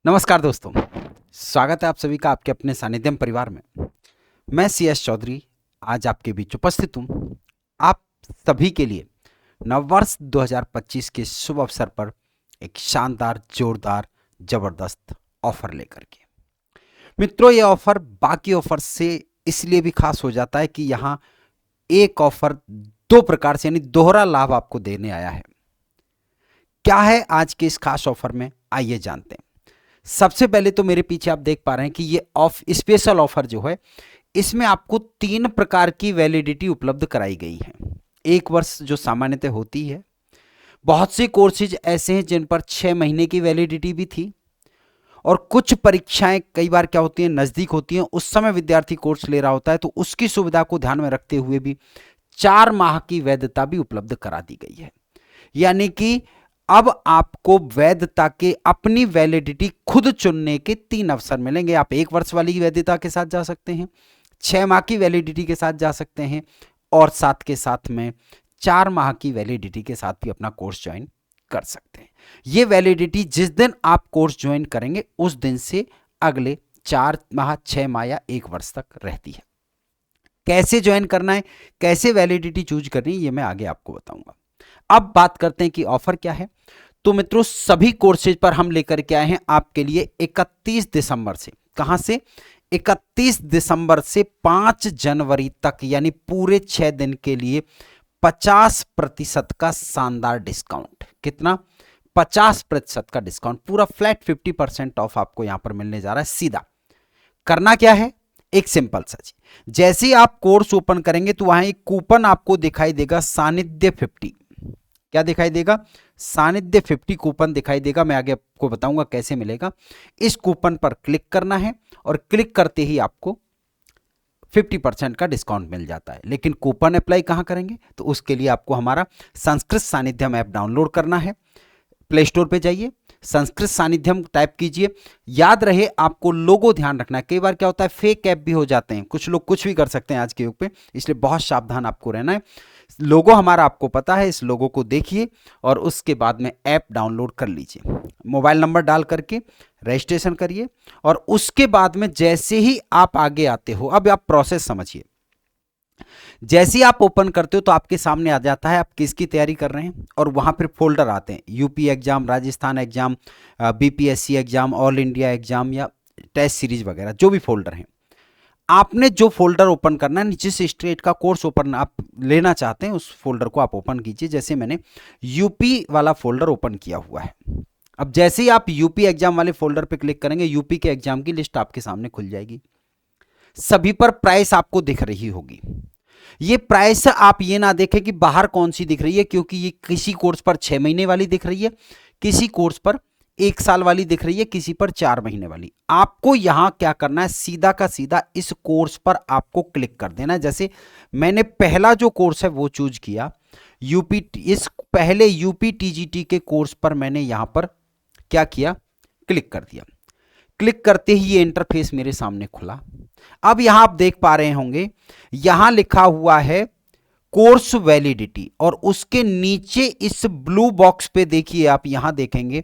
नमस्कार दोस्तों, स्वागत है आप सभी का आपके अपने सानिध्यम परिवार में। मैं CS चौधरी आज आपके बीच उपस्थित हूँ आप सभी के लिए नववर्ष 2025 के शुभ अवसर पर एक शानदार, जोरदार, जबरदस्त ऑफर लेकर के। मित्रों, ये ऑफर बाकी ऑफर से इसलिए भी खास हो जाता है कि यहाँ एक ऑफर दो प्रकार से यानी दोहरा लाभ आपको देने आया है। क्या है आज के इस खास ऑफर में, आइए जानते हैं। सबसे पहले तो मेरे पीछे आप देख पा रहे हैं कि ये स्पेशल ऑफर जो है, इसमें आपको 3 प्रकार की वैलिडिटी उपलब्ध कराई गई है। 1 वर्ष जो सामान्यतः होती है, बहुत से कोर्सेज ऐसे हैं जिन पर 6 महीने की वैलिडिटी भी थी, और कुछ परीक्षाएं कई बार क्या होती हैं, नज़दीक होती हैं, उस समय विद्यार्थी कोर्स ले रहा होता है, तो उसकी सुविधा को ध्यान में रखते हुए भी 4 माह की वैधता भी उपलब्ध करा दी गई है। यानी कि अब आपको वैधता के अपनी वैलिडिटी खुद चुनने के 3 अवसर मिलेंगे। आप 1 वर्ष वाली वैधता के साथ जा सकते हैं, 6 माह की वैलिडिटी के साथ जा सकते हैं, और साथ के साथ में 4 माह की वैलिडिटी के साथ भी अपना कोर्स ज्वाइन कर सकते हैं। ये वैलिडिटी जिस दिन आप कोर्स ज्वाइन करेंगे उस दिन से अगले 4 माह, 6 माह या 1 वर्ष तक रहती है। कैसे ज्वाइन करना है, कैसे वैलिडिटी चूज करनी है, ये मैं आगे आपको बताऊंगा। अब बात करते हैं कि ऑफर क्या है। तो मित्रों, सभी कोर्सेज पर हम लेकर के आए हैं आपके लिए 31 दिसंबर से। कहां से? 31 दिसंबर से 5 जनवरी तक, यानी पूरे 6 दिन के लिए 50% का शानदार डिस्काउंट। कितना? 50% का डिस्काउंट, पूरा फ्लैट 50% ऑफ आपको यहां पर मिलने जा रहा है। सीधा करना क्या है, एक सिंपल सा चीज, जैसे ही आप कोर्स ओपन करेंगे तो वहां एक कूपन आपको दिखाई देगा, सानिध्य 50। क्या दिखाई देगा? सानिध्य 50 कूपन दिखाई देगा। मैं आगे आपको बताऊंगा कैसे मिलेगा। इस कूपन पर क्लिक करना है और क्लिक करते ही आपको 50% का डिस्काउंट मिल जाता है। लेकिन कूपन अप्लाई कहां करेंगे? तो उसके लिए आपको हमारा संस्कृत सानिध्यम ऐप डाउनलोड करना है। प्ले स्टोर पे जाइए, संस्कृत सानिध्यम टाइप कीजिए। याद रहे आपको लोगो ध्यान रखना है, कई बार क्या होता है फेक ऐप भी हो जाते हैं, कुछ लोग कुछ भी कर सकते हैं आज के युग पे, इसलिए बहुत सावधान आपको रहना है। लोगो हमारा आपको पता है, इस लोगो को देखिए और उसके बाद में ऐप डाउनलोड कर लीजिए। मोबाइल नंबर डाल करके रजिस्ट्रेशन करिए, और उसके बाद में जैसे ही आप आगे आते हो, अब आप प्रोसेस समझिए। जैसे ही आप ओपन करते हो तो आपके सामने आ जाता है आप किसकी तैयारी कर रहे हैं, और वहां फिर फोल्डर आते हैं, UP exam, Rajasthan exam, BPSC exam, all India exam या टेस्ट सीरीज वगैरह, जो भी फोल्डर हैं। आपने जो फोल्डर ओपन करना है, जिस स्टेट का कोर्स ओपन आप लेना चाहते हैं उस फोल्डर को आप ओपन कीजिए। जैसे मैंने यूपी वाला फोल्डर ओपन किया हुआ है। अब जैसे ही आप यूपी एग्जाम वाले फोल्डर पे क्लिक करेंगे, यूपी के एग्जाम की लिस्ट आपके सामने खुल जाएगी। सभी पर प्राइस आपको दिख रही होगी। ये प्राइस आप ये ना देखें कि बाहर कौन सी दिख रही है, क्योंकि ये किसी कोर्स पर 6 महीने वाली दिख रही है, किसी कोर्स पर 1 साल वाली दिख रही है, किसी पर 4 महीने वाली। आपको यहां क्या करना है, सीधा का सीधा इस कोर्स पर आपको क्लिक कर देना है। जैसे मैंने पहला जो कोर्स है वो चूज किया, यूपी, इस पहले यूपी टीजीटी के कोर्स पर मैंने यहां पर क्या किया, क्लिक कर दिया। क्लिक करते ही ये इंटरफेस मेरे सामने खुला। अब यहां आप देख पा रहे होंगे, यहां लिखा हुआ है कोर्स वैलिडिटी, और उसके नीचे इस ब्लू बॉक्स पे देखिए, आप यहां देखेंगे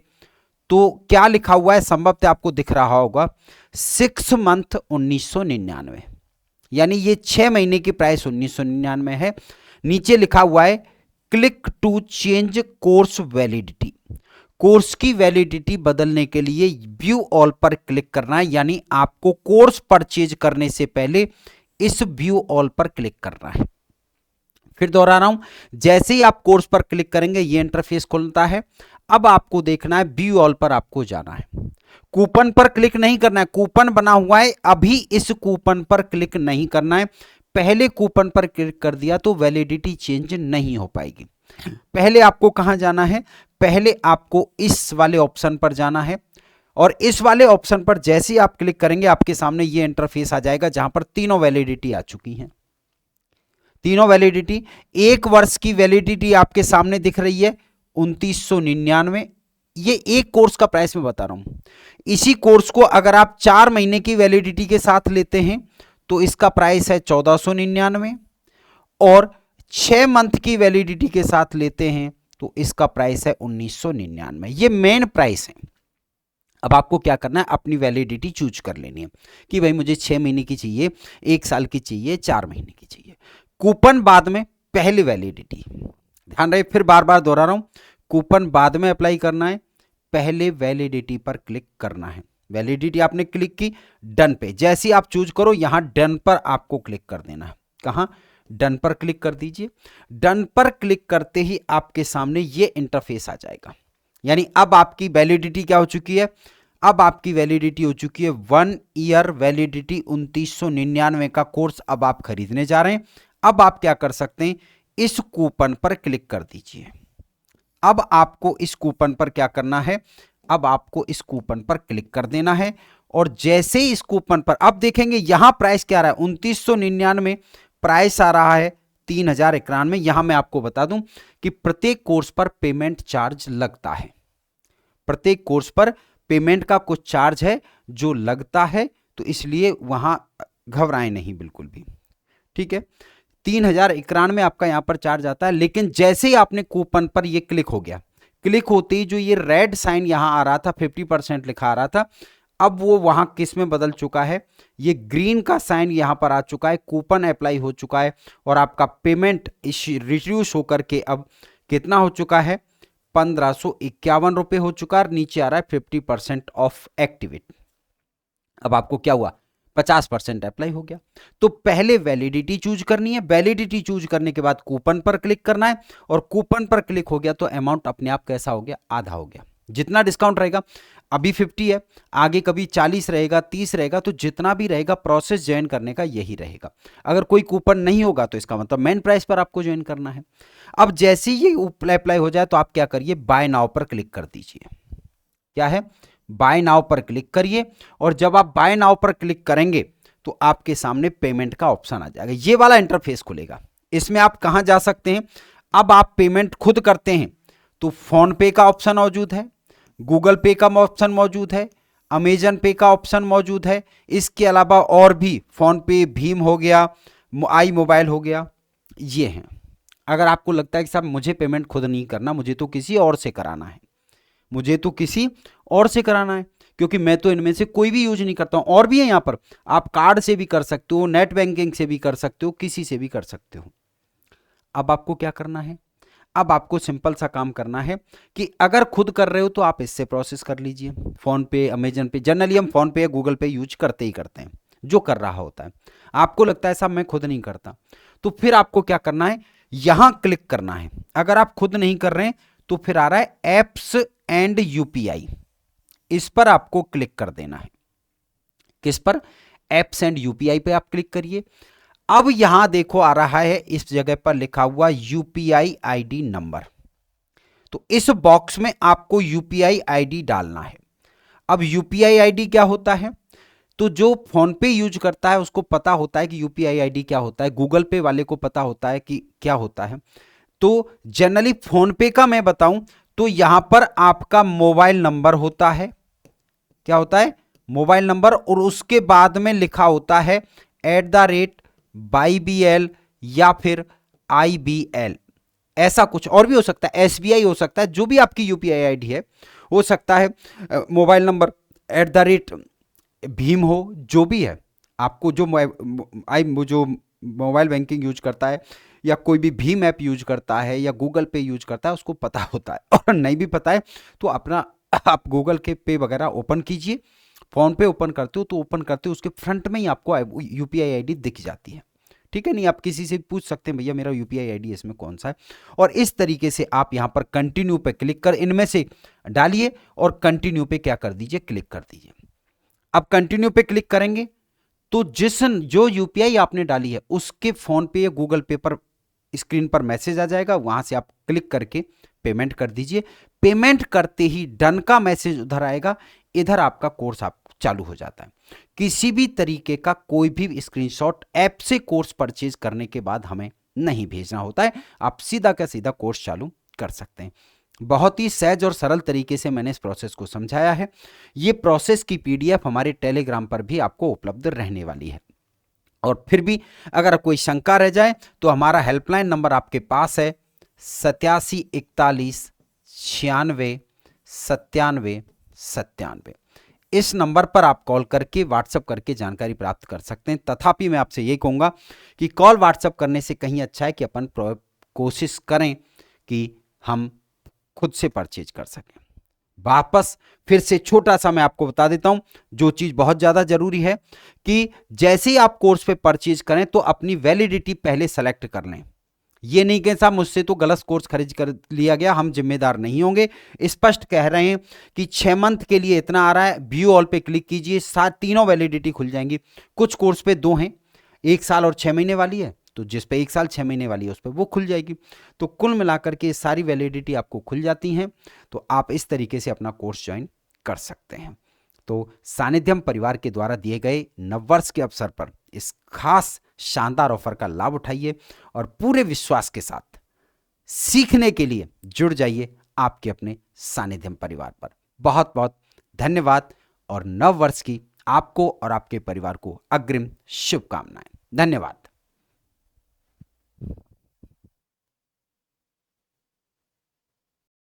तो क्या लिखा हुआ है, संभवतः आपको दिख रहा होगा 6 मंथ 1999, यानी ये 6 महीने की प्राइस 1999 है। नीचे लिखा हुआ है click to change course validity. Course की वैलिडिटी बदलने के लिए व्यू ऑल पर क्लिक करना है, यानी आपको कोर्स परचेज करने से पहले इस व्यू ऑल पर क्लिक करना है। फिर दोहरा रहा हूं, जैसे ही आप कोर्स पर क्लिक करेंगे ये इंटरफेस खुलता है। अब आपको देखना है व्यू ऑल पर आपको जाना है, कूपन पर क्लिक नहीं करना है। कूपन बना हुआ है, अभी इस कूपन पर क्लिक नहीं करना है। पहले कूपन पर क्लिक कर दिया तो वैलिडिटी चेंज नहीं हो पाएगी। पहले आपको कहां जाना है, पहले आपको इस वाले ऑप्शन पर जाना है, और इस वाले ऑप्शन पर जैसे ही आप क्लिक करेंगे आपके सामने ये इंटरफेस आ जाएगा, जहां पर तीनों वैलिडिटी आ चुकी हैं। तीनों वैलिडिटी, 1 वर्ष की वैलिडिटी आपके सामने दिख रही है 2999। ये एक कोर्स का प्राइस मैं बता रहा हूं। इसी कोर्स को अगर आप 4 महीने की वैलिडिटी के साथ लेते हैं तो इसका प्राइस है 1499, और 6 मंथ की वैलिडिटी के साथ लेते हैं तो इसका प्राइस है 1999। ये मेन प्राइस है। अब आपको क्या करना है, अपनी वैलिडिटी चूज कर लेनी है कि भाई मुझे 6 महीने की चाहिए, 1 साल की चाहिए, 4 महीने की चाहिए। कूपन बाद में, पहले वैलिडिटी, ध्यान रहे, फिर बार बार दोहरा रहा हूं, कूपन बाद में अप्लाई करना है, पहले वैलिडिटी पर क्लिक करना है। वैलिडिटी आपने क्लिक की, डन पे, जैसे ही आप चूज करो यहां डन पर आपको क्लिक कर देना है। कहां, डन पर क्लिक कर दीजिए। डन पर क्लिक करते ही आपके सामने ये इंटरफेस आ जाएगा, यानी अब आपकी वैलिडिटी क्या हो चुकी है, अब आपकी वैलिडिटी हो चुकी है 1 ईयर वैलिडिटी। 2999 का कोर्स अब आप खरीदने जा रहे हैं। अब आप क्या कर सकते हैं, इस कूपन पर क्लिक कर दीजिए। अब आपको इस कूपन पर क्या करना है, अब आपको इस कूपन पर क्लिक कर देना है, और जैसे ही इस कूपन पर अब देखेंगे यहां प्राइस क्या रहा है, 2999 प्राइस आ रहा है 3091। यहां मैं आपको बता दूं कि प्रत्येक कोर्स पर पेमेंट चार्ज लगता है, प्रत्येक कोर्स पर पेमेंट का कुछ चार्ज है जो लगता है, तो इसलिए वहां घबराएं नहीं बिल्कुल भी, ठीक है। 3091 आपका यहां पर चार्ज आता है, लेकिन जैसे ही आपने कूपन पर ये क्लिक हो गया, क्लिक होते ही जो ये रेड साइन यहां आ रहा था 50% लिखा आ रहा था, अब वो वहां किस में बदल चुका है, ये ग्रीन का साइन यहां पर आ चुका है, कूपन अप्लाई हो चुका है, और आपका पेमेंट रिड्यूस होकर के अब कितना हो चुका है, 1551 रुपए हो चुका है। नीचे आ रहा है 50% ऑफ एक्टिवेट। अब आपको क्या हुआ, 50% अप्लाई हो गया। तो पहले वैलिडिटी चूज करनी है, वैलिडिटी चूज करने के बाद कूपन पर क्लिक करना है, और कूपन पर क्लिक हो गया तो अमाउंट अपने आप कैसा हो गया, आधा हो गया। जितना डिस्काउंट रहेगा, अभी 50 है, आगे कभी 40 रहेगा, 30 रहेगा, तो जितना भी रहेगा प्रोसेस ज्वाइन करने का यही रहेगा। अगर कोई कूपन नहीं होगा तो इसका मतलब मेन प्राइस पर आपको ज्वाइन करना है। अब जैसे ही ये अप्लाई हो जाए तो आप क्या करिए, बाय नाउ पर क्लिक कर दीजिए। क्या है, बाय नाउ पर क्लिक करिए, और जब आप बाय नाउ पर क्लिक करेंगे तो आपके सामने पेमेंट का ऑप्शन आ जाएगा, ये वाला इंटरफेस खुलेगा। इसमें आप कहां जा सकते हैं, अब आप पेमेंट खुद करते हैं तो फोन पे का ऑप्शन मौजूद है, गूगल पे का ऑप्शन मौजूद है, अमेजन पे का ऑप्शन मौजूद है, इसके अलावा और भी फोन पे, भीम हो गया, आई मोबाइल हो गया, ये हैं। अगर आपको लगता है कि साहब मुझे पेमेंट खुद नहीं करना, मुझे तो किसी और से कराना है, मुझे तो किसी और से कराना है, क्योंकि मैं तो इनमें से कोई भी यूज नहीं करता हूं, और भी है यहां पर, आप कार्ड से भी कर सकते हो, नेट बैंकिंग से भी कर सकते हो, किसी से भी कर सकते हो। अब आपको क्या करना है, अब आपको सिंपल सा काम करना है कि अगर खुद कर रहे हो तो आप इससे प्रोसेस कर लीजिए, फोन पे, अमेजन पे। जनरली हम फोन पे या गूगल पे यूज करते ही करते हैं, जो कर रहा होता है। आपको लगता है साहब मैं खुद नहीं करता, तो फिर आपको क्या करना है, यहां क्लिक करना है। अगर आप खुद नहीं कर रहे हैं तो फिर आ रहा है एप्स एंड यूपीआई, इस पर आपको क्लिक कर देना है। किस पर, एप्स एंड यूपीआई पे आप क्लिक करिए। अब यहां देखो आ रहा है इस जगह पर लिखा हुआ यूपीआई आईडी नंबर, तो इस बॉक्स में आपको यूपीआई आईडी डालना है। अब यूपीआई आईडी क्या होता है, तो जो फोन पे यूज करता है उसको पता होता है कि यूपीआई आईडी क्या होता है, गूगल पे वाले को पता होता है कि क्या होता है। तो जनरली फोन पे का मैं बताऊं तो यहां पर आपका मोबाइल नंबर होता है, क्या होता है, मोबाइल नंबर, और उसके बाद में लिखा होता है @YBL या फिर IBL, ऐसा कुछ और भी हो सकता है, SBI हो सकता है, जो भी आपकी यूपीआई आईडी है हो सकता है, मोबाइल नंबर @भीम हो, जो भी है। आपको जो जो मोबाइल बैंकिंग यूज करता है या कोई भी भीम ऐप यूज करता है या गूगल पे यूज करता है उसको पता होता है, और नहीं भी पता है तो अपना आप गूगल के पे वगैरह ओपन कीजिए। फोन पे ओपन करते हो तो ओपन करते हो उसके फ्रंट में ही आपको यूपीआई आईडी दिख जाती है, ठीक है। नहीं, आप किसी से पूछ सकते हैं भैया मेरा यूपीआई आईडी इसमें कौन सा है, और इस तरीके से आप यहां पर कंटिन्यू पे क्लिक कर इनमें से डालिए, और कंटिन्यू पे क्या कर दीजिए, क्लिक कर दीजिए। अब कंटिन्यू पे क्लिक करेंगे तो जो यूपीआई आपने डाली है उसके फोन पे या गूगल पे पर स्क्रीन पर मैसेज आ जाएगा, वहां से आप क्लिक करके पेमेंट कर दीजिए। पेमेंट करते ही डन का मैसेज उधर आएगा, इधर आपका कोर्स आप चालू हो जाता है। किसी भी तरीके का कोई भी स्क्रीनशॉट ऐप से कोर्स परचेज करने के बाद हमें नहीं भेजना होता है, आप सीधा का सीधा कोर्स चालू कर सकते हैं। बहुत ही सहज और सरल तरीके से मैंने इस प्रोसेस को समझाया है। ये प्रोसेस की पीडीएफ हमारे टेलीग्राम पर भी आपको उपलब्ध रहने वाली है। और फिर भी अगर कोई शंका रह जाए तो हमारा हेल्पलाइन नंबर आपके पास है 8741969797। इस नंबर पर आप कॉल करके व्हाट्सअप करके जानकारी प्राप्त कर सकते हैं। तथापि मैं आपसे यही कहूँगा कि कॉल व्हाट्सअप करने से कहीं अच्छा है कि अपन कोशिश करें कि हम खुद से परचेज कर सकें। वापस फिर से छोटा सा मैं आपको बता देता हूं, जो चीज बहुत ज्यादा जरूरी है कि जैसे ही आप कोर्स पे परचेज करें तो अपनी वैलिडिटी पहले सेलेक्ट कर लें। ये नहीं कि साहब मुझसे तो गलत कोर्स खरीद कर लिया गया, हम जिम्मेदार नहीं होंगे। स्पष्ट कह रहे हैं कि 6 मंथ के लिए इतना आ रहा है, व्यू ऑल पे क्लिक कीजिए, तीनों वैलिडिटी खुल जाएंगी। कुछ कोर्स पे 2 हैं, 1 साल और 6 महीने वाली है, तो जिस पे 1 साल 6 महीने वाली है उस पर वो खुल जाएगी। तो कुल मिलाकर के सारी वैलिडिटी आपको खुल जाती हैं, तो आप इस तरीके से अपना कोर्स ज्वाइन कर सकते हैं। तो सानिध्यम परिवार के द्वारा दिए गए नववर्ष के अवसर पर इस खास शानदार ऑफर का लाभ उठाइए और पूरे विश्वास के साथ सीखने के लिए जुड़ जाइए आपके अपने सानिध्यम परिवार पर। बहुत बहुत धन्यवाद और नव वर्ष की आपको और आपके परिवार को अग्रिम शुभकामनाएं। धन्यवाद।